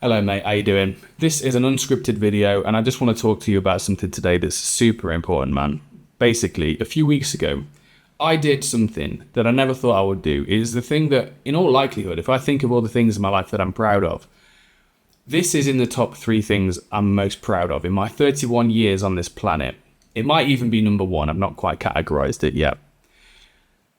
Hello mate, how you doing? This is an unscripted video and I just want to talk to you about something today that's super important, man. Basically, a few weeks ago, I did something that I never thought I would do. It is the thing that, in all likelihood, if I think of all the things in my life that I'm proud of, this is in the top 3 things I'm most proud of in my 31 years on this planet. It might even be number 1, I've not quite categorized it yet.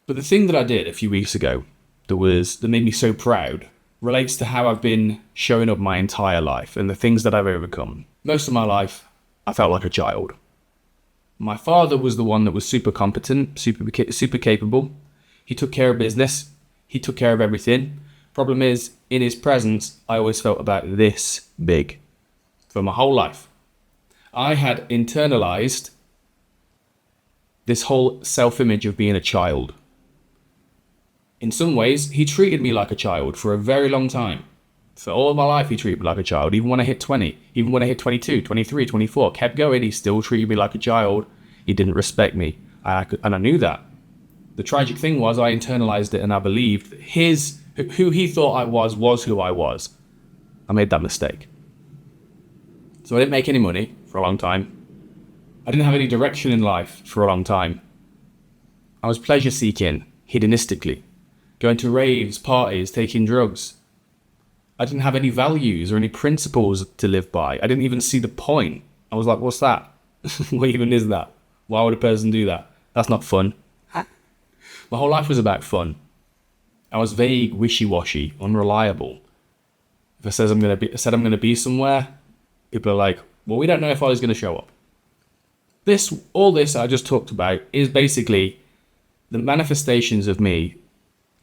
But the thing that I did a few weeks ago that made me so proud relates to how I've been showing up my entire life and the things that I've overcome. Most of my life, I felt like a child. My father was the one that was super competent, super capable. He took care of business. He took care of everything. Problem is, in his presence, I always felt about this big for my whole life. I had internalized this whole self-image of being a child. In some ways, he treated me like a child for a very long time. For all my life, he treated me like a child. Even when I hit 20, even when I hit 22, 23, 24, kept going, he still treated me like a child. He didn't respect me. And I knew that. The tragic thing was I internalized it and I believed that who he thought I was who I was. I made that mistake. So I didn't make any money for a long time. I didn't have any direction in life for a long time. I was pleasure seeking, hedonistically. Going to raves, parties, taking drugs. I didn't have any values or any principles to live by. I didn't even see the point. I was like, what's that? What even is that? Why would a person do that? That's not fun. My whole life was about fun. I was vague, wishy-washy, unreliable. If I said I'm going to be somewhere, people are like, well, we don't know if I was going to show up. All this I just talked about is basically the manifestations of me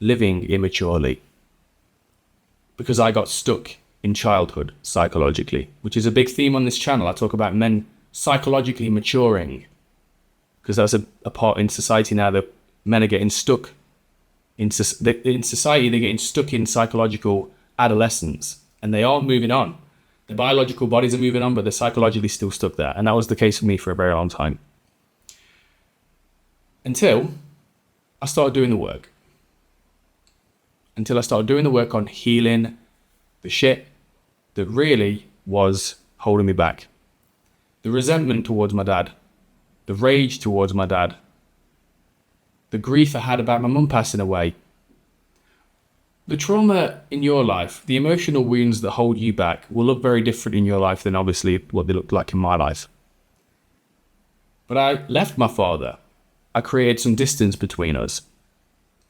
living immaturely, because I got stuck in childhood psychologically, which is a big theme on this channel. I talk about men psychologically maturing, because that's a part in society now that men are getting stuck in society. They're getting stuck in psychological adolescence, and they aren't moving on. The biological bodies are moving on, but they're psychologically still stuck there, and that was the case for me for a very long time, until I started doing the work. Until I started doing the work on healing the shit that really was holding me back. The resentment towards my dad, the rage towards my dad, the grief I had about my mum passing away. The trauma in your life, the emotional wounds that hold you back will look very different in your life than obviously what they looked like in my life. But I left my father. I created some distance between us,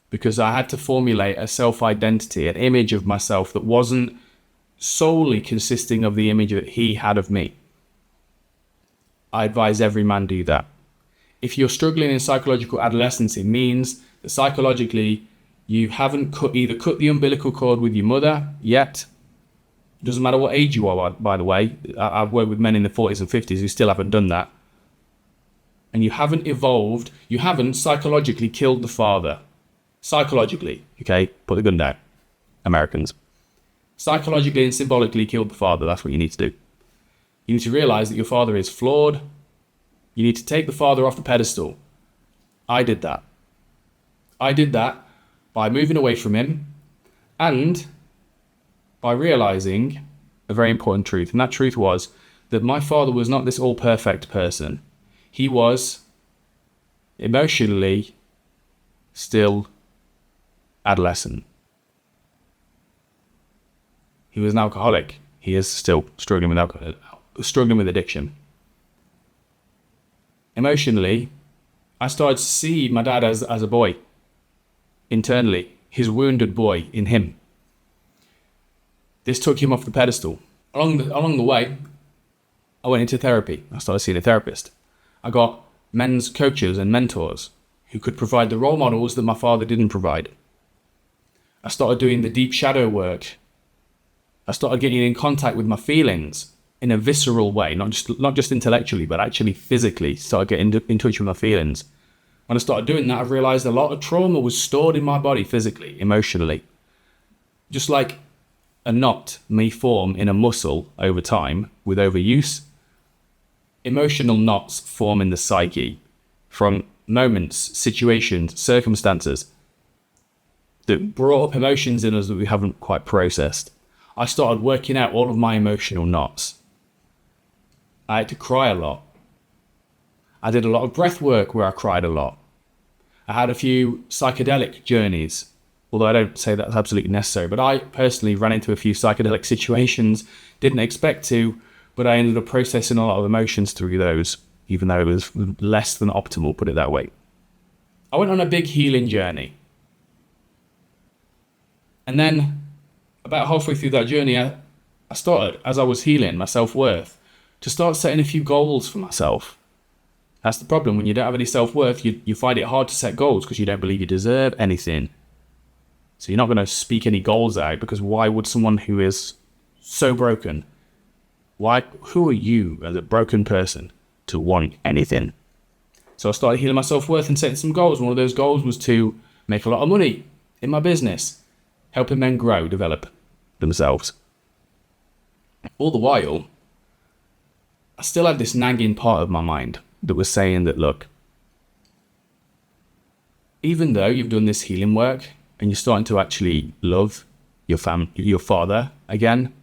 because I had to formulate a self-identity, an image of myself that wasn't solely consisting of the image that he had of me. I advise every man do that. If you're struggling in psychological adolescence, it means that psychologically you haven't either cut the umbilical cord with your mother yet. It doesn't matter what age you are, by the way. I've worked with men in the 40s and 50s who still haven't done that. And you haven't evolved, you haven't psychologically killed the father. Psychologically, okay? Put the gun down, Americans. Psychologically and symbolically killed the father. That's what you need to do. You need to realize that your father is flawed. You need to take the father off the pedestal. I did that. I did that by moving away from him and by realizing a very important truth. And that truth was that my father was not this all-perfect person. He was emotionally still adolescent. He was an alcoholic. He is still struggling with alcohol, struggling with addiction. Emotionally, I started to see my dad as a boy, internally, his wounded boy in him. This took him off the pedestal. Along the way, I went into therapy. I started seeing a therapist. I got men's coaches and mentors who could provide the role models that my father didn't provide. I started doing the deep shadow work. I started getting in contact with my feelings in a visceral way, not just intellectually, but actually physically. Started getting in touch with my feelings. When I started doing that, I realized a lot of trauma was stored in my body physically, emotionally. Just like a knot may form in a muscle over time with overuse, emotional knots form in the psyche from moments, situations, circumstances that brought up emotions in us that we haven't quite processed. I started working out all of my emotional knots. I had to cry a lot. I did a lot of breath work where I cried a lot. I had a few psychedelic journeys, although I don't say that's absolutely necessary, but I personally ran into a few psychedelic situations, didn't expect to, but I ended up processing a lot of emotions through those, even though it was less than optimal, put it that way. I went on a big healing journey. And then, about halfway through that journey, I started, as I was healing my self-worth, to start setting a few goals for myself. That's the problem. When you don't have any self-worth, you find it hard to set goals because you don't believe you deserve anything. So you're not going to speak any goals out, because why would someone who is so broken, who are you as a broken person to want anything? So I started healing my self-worth and setting some goals. One of those goals was to make a lot of money in my business, helping men grow, develop themselves. All the while, I still had this nagging part of my mind that was saying that, look, even though you've done this healing work and you're starting to actually love your father again,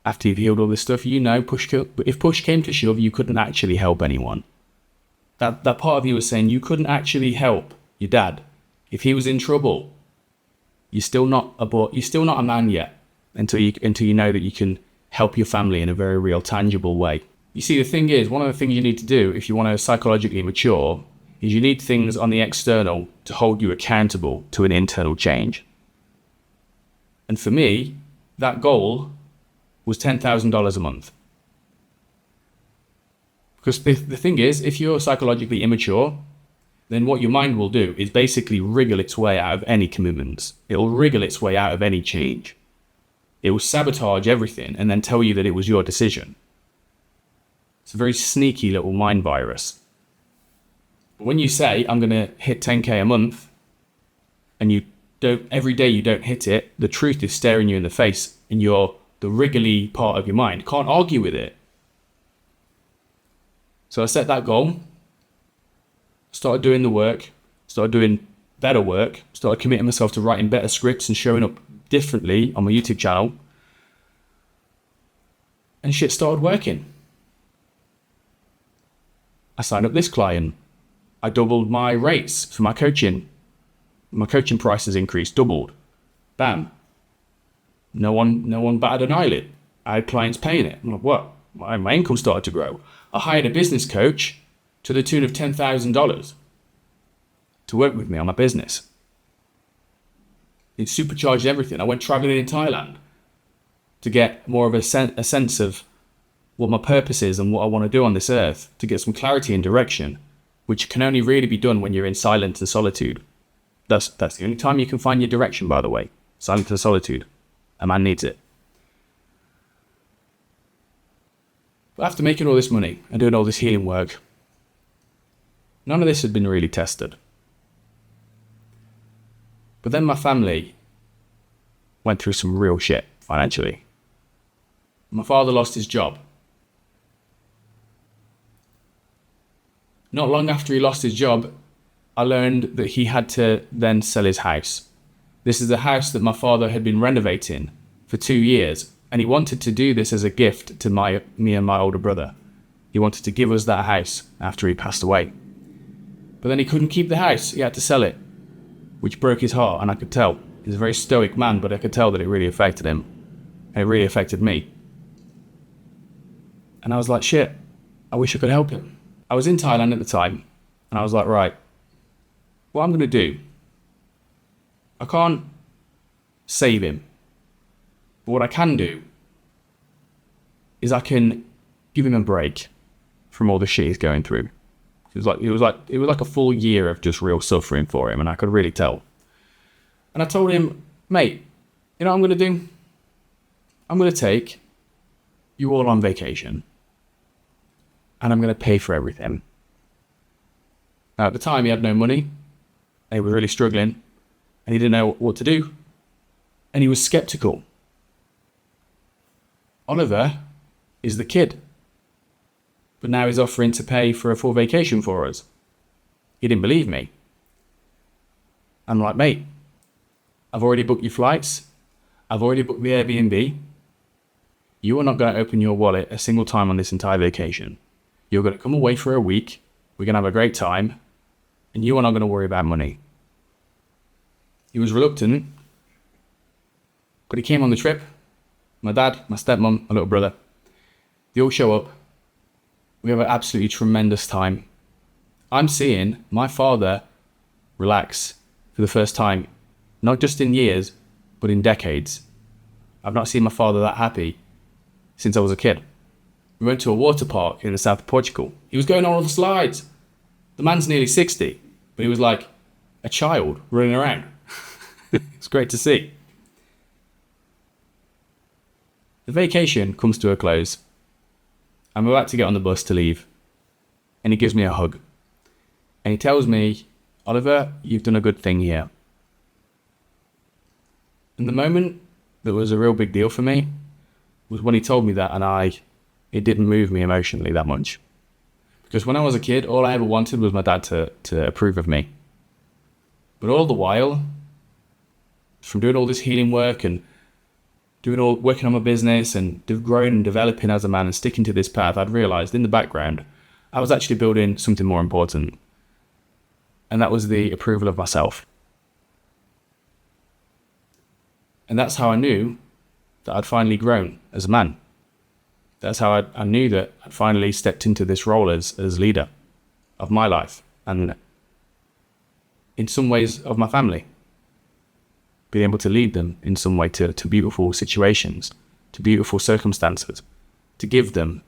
after you've healed all this stuff, if push came to shove, you couldn't actually help anyone. That part of you was saying you couldn't actually help your dad. If he was in trouble, you're still not a man yet until you know that you can help your family in a very real, tangible way. You see, the thing is, one of the things you need to do if you want to psychologically mature is you need things on the external to hold you accountable to an internal change. And for me, that goal was $10,000 a month. Because the thing is, if you're psychologically immature, then what your mind will do is basically wriggle its way out of any commitments. It will wriggle its way out of any change. It will sabotage everything and then tell you that it was your decision. It's a very sneaky little mind virus. But when you say, I'm going to hit 10K a month, and every day you don't hit it, the truth is staring you in the face, and the wriggly part of your mind can't argue with it. So I set that goal, started doing the work, started doing better work, started committing myself to writing better scripts and showing up differently on my YouTube channel, and shit started working. I signed up this client. I doubled my rates for my coaching. My coaching prices increased, doubled. Bam. No one batted an eyelid. I had clients paying it. I'm like, what? My income started to grow. I hired a business coach to the tune of $10,000 to work with me on my business. It supercharged everything. I went traveling in Thailand to get more of a sense of what my purpose is and what I want to do on this earth, to get some clarity and direction, which can only really be done when you're in silence and solitude. That's the only time you can find your direction, by the way. Silence and solitude. A man needs it. But after making all this money and doing all this healing work, none of this had been really tested. But then my family went through some real shit financially. My father lost his job. Not long after he lost his job, I learned that he had to then sell his house. This is a house that my father had been renovating for 2 years, and he wanted to do this as a gift to me and my older brother. He wanted to give us that house after he passed away. But then he couldn't keep the house, he had to sell it, which broke his heart, and I could tell. He's a very stoic man, but I could tell that it really affected him, and it really affected me. And I was like, shit, I wish I could help him. I was in Thailand at the time, and I was like, right, what I'm going to do, I can't save him, but what I can do is I can give him a break from all the shit he's going through. It was like a full year of just real suffering for him, and I could really tell. And I told him, mate, you know what I'm going to do? I'm going to take you all on vacation, and I'm going to pay for everything. Now, at the time, he had no money. He was really struggling, and he didn't know what to do, and he was skeptical. Oliver is the kid, but now he's offering to pay for a full vacation for us. He didn't believe me. I'm like, mate, I've already booked your flights. I've already booked the Airbnb. You are not going to open your wallet a single time on this entire vacation. You're going to come away for a week. We're going to have a great time. And you are not going to worry about money. He was reluctant, but he came on the trip. My dad, my stepmom, my little brother, they all show up. We have an absolutely tremendous time. I'm seeing my father relax for the first time, not just in years, but in decades. I've not seen my father that happy since I was a kid. We went to a water park in the south of Portugal. He was going on all the slides. The man's nearly 60, but he was like a child running around. It's great to see. The vacation comes to a close. I'm about to get on the bus to leave, and he gives me a hug. And he tells me, Oliver, you've done a good thing here. And the moment that was a real big deal for me was when he told me that, and it didn't move me emotionally that much. Because when I was a kid, all I ever wanted was my dad to approve of me. But all the while, from doing all this healing work and working on my business and growing and developing as a man and sticking to this path, I'd realized in the background, I was actually building something more important. And that was the approval of myself. And that's how I knew that I'd finally grown as a man. That's how I knew that I'd finally stepped into this role as leader of my life and in some ways of my family. Being able to lead them in some way to beautiful situations, to beautiful circumstances, to gift them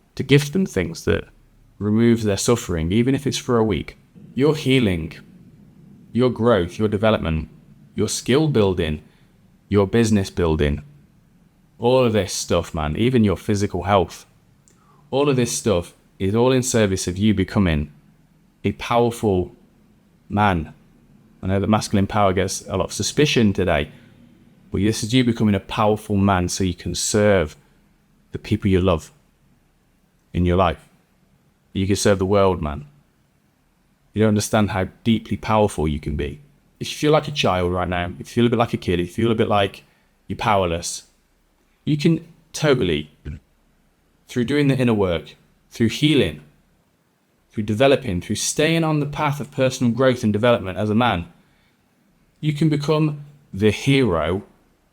things that removes their suffering, even if it's for a week. Your healing, your growth, your development, your skill building, your business building, all of this stuff, man, even your physical health, all of this stuff is all in service of you becoming a powerful man. I know that masculine power gets a lot of suspicion today, but this is you becoming a powerful man so you can serve the people you love in your life. You can serve the world, man. You don't understand how deeply powerful you can be. If you feel like a child right now, if you feel a bit like a kid, if you feel a bit like you're powerless, you can totally, through doing the inner work, through healing, through developing, through staying on the path of personal growth and development as a man, you can become the hero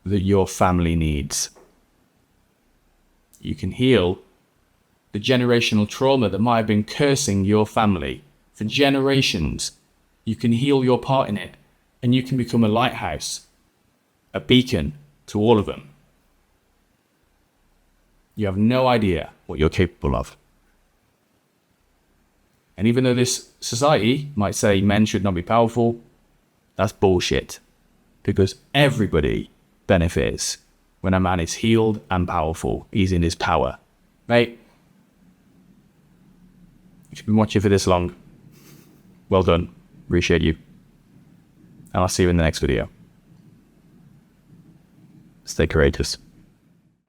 that your family needs. You can heal the generational trauma that might have been cursing your family for generations. You can heal your part in it, and you can become a lighthouse, a beacon to all of them. You have no idea what you're capable of. And even though this society might say men should not be powerful, that's bullshit. Because everybody benefits when a man is healed and powerful. He's in his power. Mate, if you've been watching for this long, well done. Appreciate you. And I'll see you in the next video. Stay courageous.